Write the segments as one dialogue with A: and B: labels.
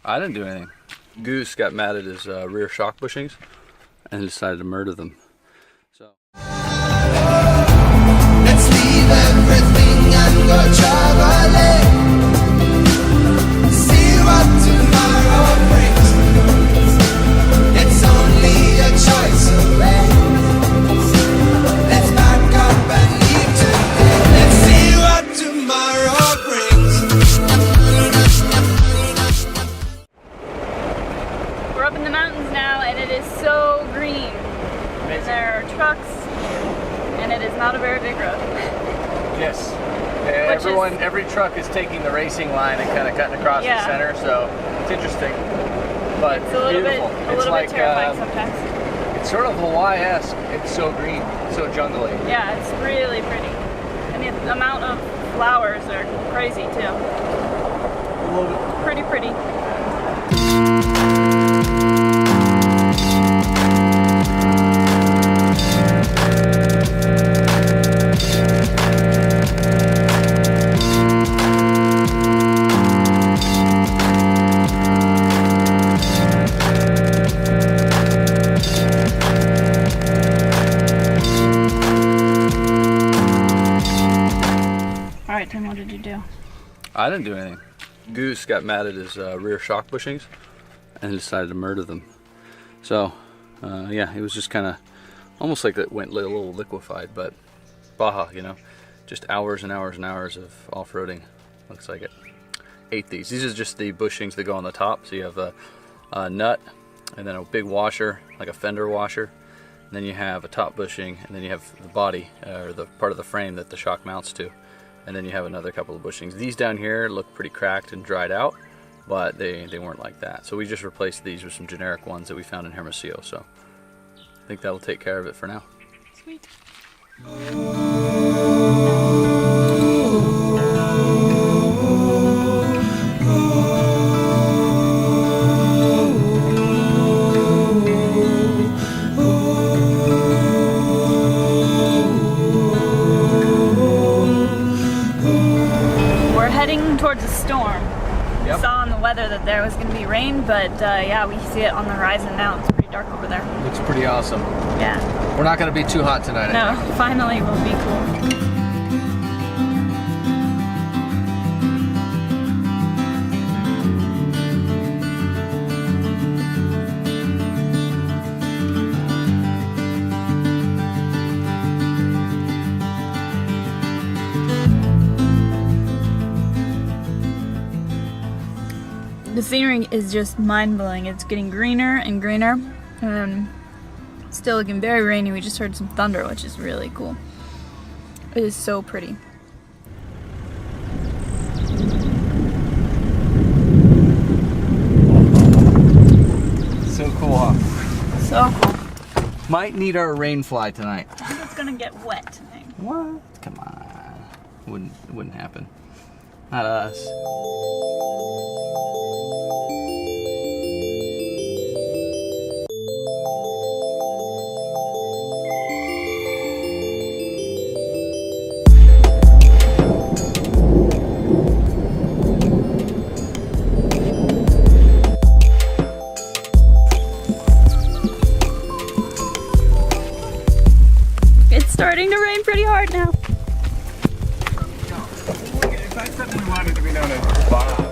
A: I didn't do anything. Goose got mad at his rear shock bushings and decided to murder them. So.
B: Let's leave everything and go traveling. See what tomorrow brings. It's only a choice away. Let's back up and leave today. Let's see what tomorrow brings.
C: We're up in the mountains now and it is so green.
D: Amazing.
C: There are trucks and it is not a very big road.
D: Yes. Every truck is taking the racing line and kind of cutting across the center, so it's interesting. But
C: it's a little
D: beautiful.
C: bit terrifying sometimes.
D: It's sort of Hawaii-esque. It's so green, so jungly.
C: Yeah, it's really pretty. And the amount of flowers are crazy too. Pretty pretty. Alright, Tim, what did you do?
A: I didn't do anything. Goose got mad at his rear shock bushings and decided to murder them. So, yeah, it was just kind of almost like it went a little liquefied, but Baja, you know, just hours and hours and hours of off-roading. Looks like it. Ate these. These are just the bushings that go on the top. So you have a nut and then a big washer, like a fender washer. And then you have a top bushing, and then you have the body, or the part of the frame that the shock mounts to. And then you have another couple of bushings. These down here look pretty cracked and dried out, but they weren't like that. So we just replaced these with some generic ones that we found in Hermosillo. So I think that'll take care of it for now.
C: Sweet. Towards a storm.
D: Yep.
C: We saw in the weather that there was going to be rain, but yeah, we see it on the horizon now. It's pretty dark over there.
D: Looks pretty awesome.
C: Yeah.
D: We're not going to be too hot tonight.
C: No, finally we'll be cool. The scenery is just mind-blowing. It's getting greener and greener, and still looking very rainy. We just heard some thunder, which is really cool. It is so pretty.
D: So cool, huh?
C: So cool.
D: Might need our rain fly tonight.
C: I think it's gonna get wet tonight.
D: What? Come on. It wouldn't happen. Not us.
C: It's starting to rain pretty hard now.
D: If I suddenly wanted to be known as Bob.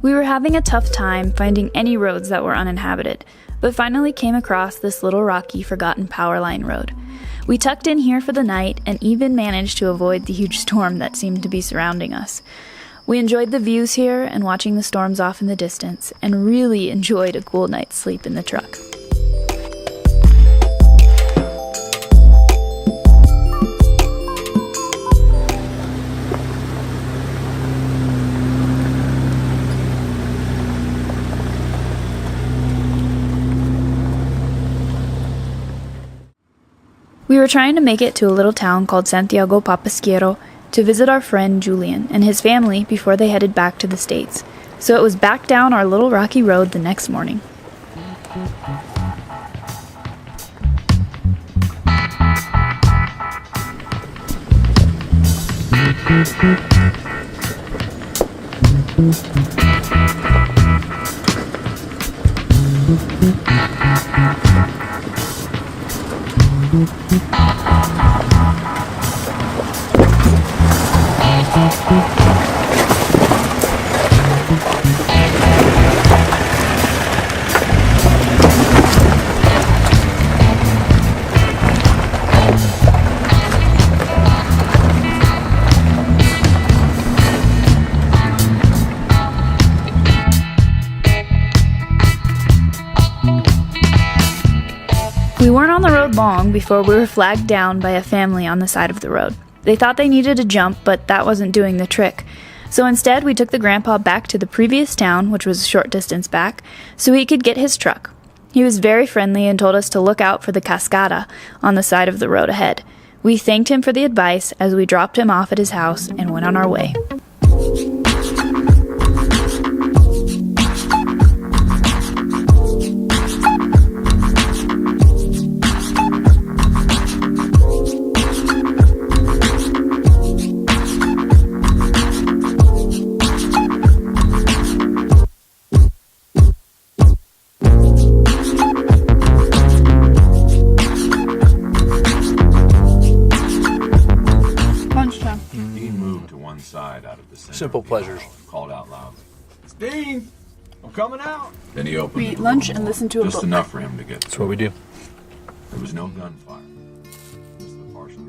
C: We were having a tough time finding any roads that were uninhabited, but finally came across this little rocky, forgotten power line road. We tucked in here for the night and even managed to avoid the huge storm that seemed to be surrounding us. We enjoyed the views here and watching the storms off in the distance, and really enjoyed a cool night's sleep in the truck. We were trying to make it to a little town called Santiago Papasquiero to visit our friend Julian and his family before they headed back to the States. So it was back down our little rocky road the next morning. We weren't on the road long before we were flagged down by a family on the side of the road. They thought they needed a jump, but that wasn't doing the trick. So instead, we took the grandpa back to the previous town, which was a short distance back, so he could get his truck. He was very friendly and told us to look out for the cascada on the side of the road ahead. We thanked him for the advice as we dropped him off at his house and went on our way.
A: Simple pleasures.
E: Called out loud. Steve, I'm coming out. Then he opened.
C: We eat lunch and listen to a
E: just
C: book.
E: enough for him to get.
A: That's what we do.
E: There was no gunfire. Just the partial.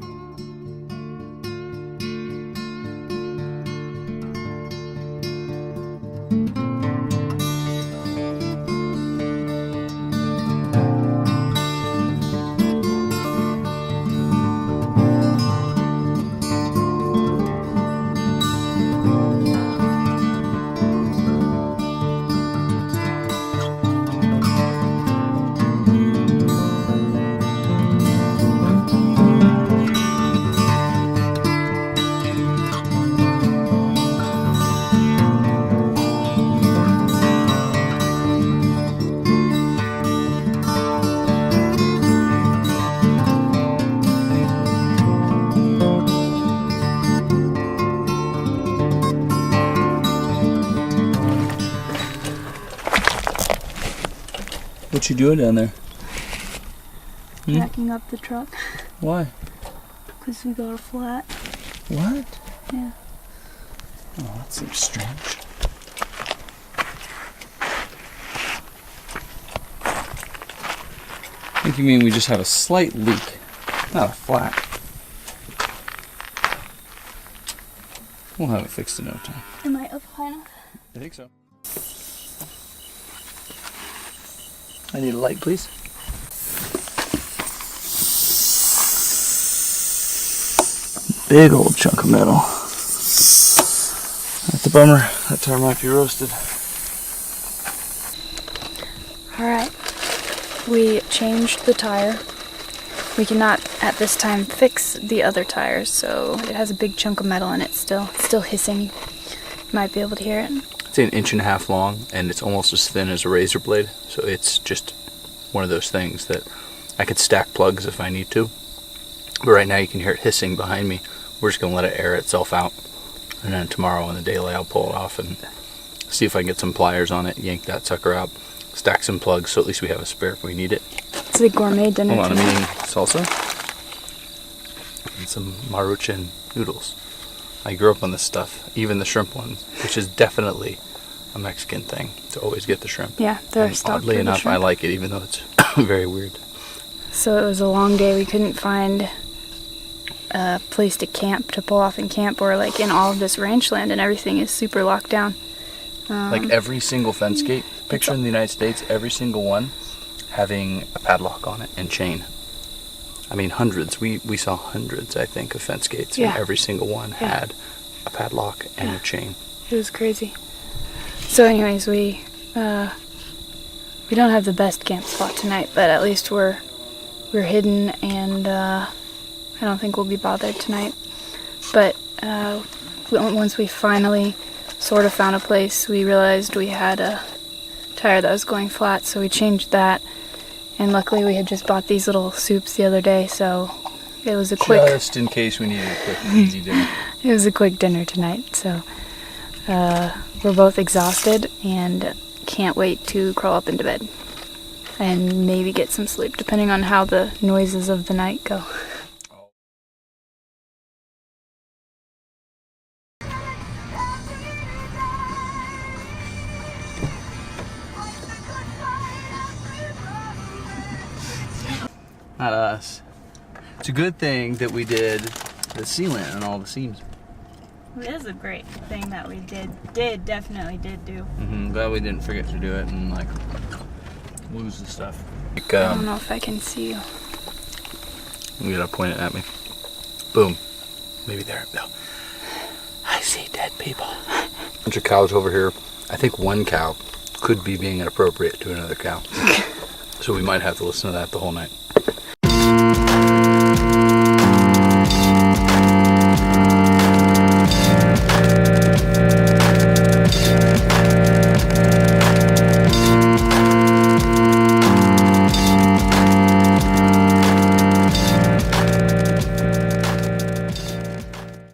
A: What you doing down there?
C: Backing up the truck
A: Why?
C: because we got a flat.
A: What?
C: Yeah.
A: Oh, that seems strange. I think you mean we just have a slight leak, not a flat. We'll have it fixed in no time.
C: Am I up high enough?
A: I think so. I need a light, please. Big old chunk of metal. That's a bummer. That tire might be roasted.
C: Alright. We changed the tire. We cannot at this time fix the other tires, so it has a big chunk of metal in it still. It's still hissing. You might be able to hear it.
A: It's an 1.5 inches long, and it's almost as thin as a razor blade, so it's just one of those things that I could stack plugs if I need to. But right now you can hear it hissing behind me. We're just going to let it air itself out, and then tomorrow in the daylight I'll pull it off and see if I can get some pliers on it, yank that sucker out, stack some plugs so at least we have a spare if we need it.
C: It's a gourmet dinner.
A: Hold on, I'm
C: tonight.
A: eating salsa and some Maruchan noodles. I grew up on this stuff, even the shrimp ones, which is definitely a Mexican thing to always get the shrimp.
C: Yeah, they're
A: And
C: stocked
A: oddly
C: with the
A: enough, I
C: shrimp.
A: like it, even though it's very weird.
C: So it was a long day. We couldn't find a place to camp, to pull off and camp, or like in all of this ranch land, and everything is super locked down.
A: Like every single fence gate picture in the United States, every single one having a padlock on it and chain. I mean, hundreds. We saw hundreds, I think, of fence gates,
C: Yeah.
A: and every single one
C: Yeah.
A: had a padlock and a chain.
C: It was crazy. So anyways, we don't have the best camp spot tonight, but at least we're hidden, and I don't think we'll be bothered tonight. But once we finally sort of found a place, we realized we had a tire that was going flat, so we changed that. And luckily we had just bought these little soups the other day, so It was a quick.
A: Just in case we needed a quick, easy dinner.
C: It was a quick dinner tonight, so we're both exhausted and can't wait to crawl up into bed and maybe get some sleep, depending on how the noises of the night go.
A: Not us. It's a good thing that we did the sealant on all the seams.
C: It is a great thing that we definitely did do.
A: Glad we didn't forget to do it and like lose the stuff. Like,
C: I don't know if I can see you.
A: You gotta point it at me. Boom. Maybe there. No. I see dead people. Bunch of cows over here. I think one cow could be being inappropriate to another cow. So we might have to listen to that the whole night.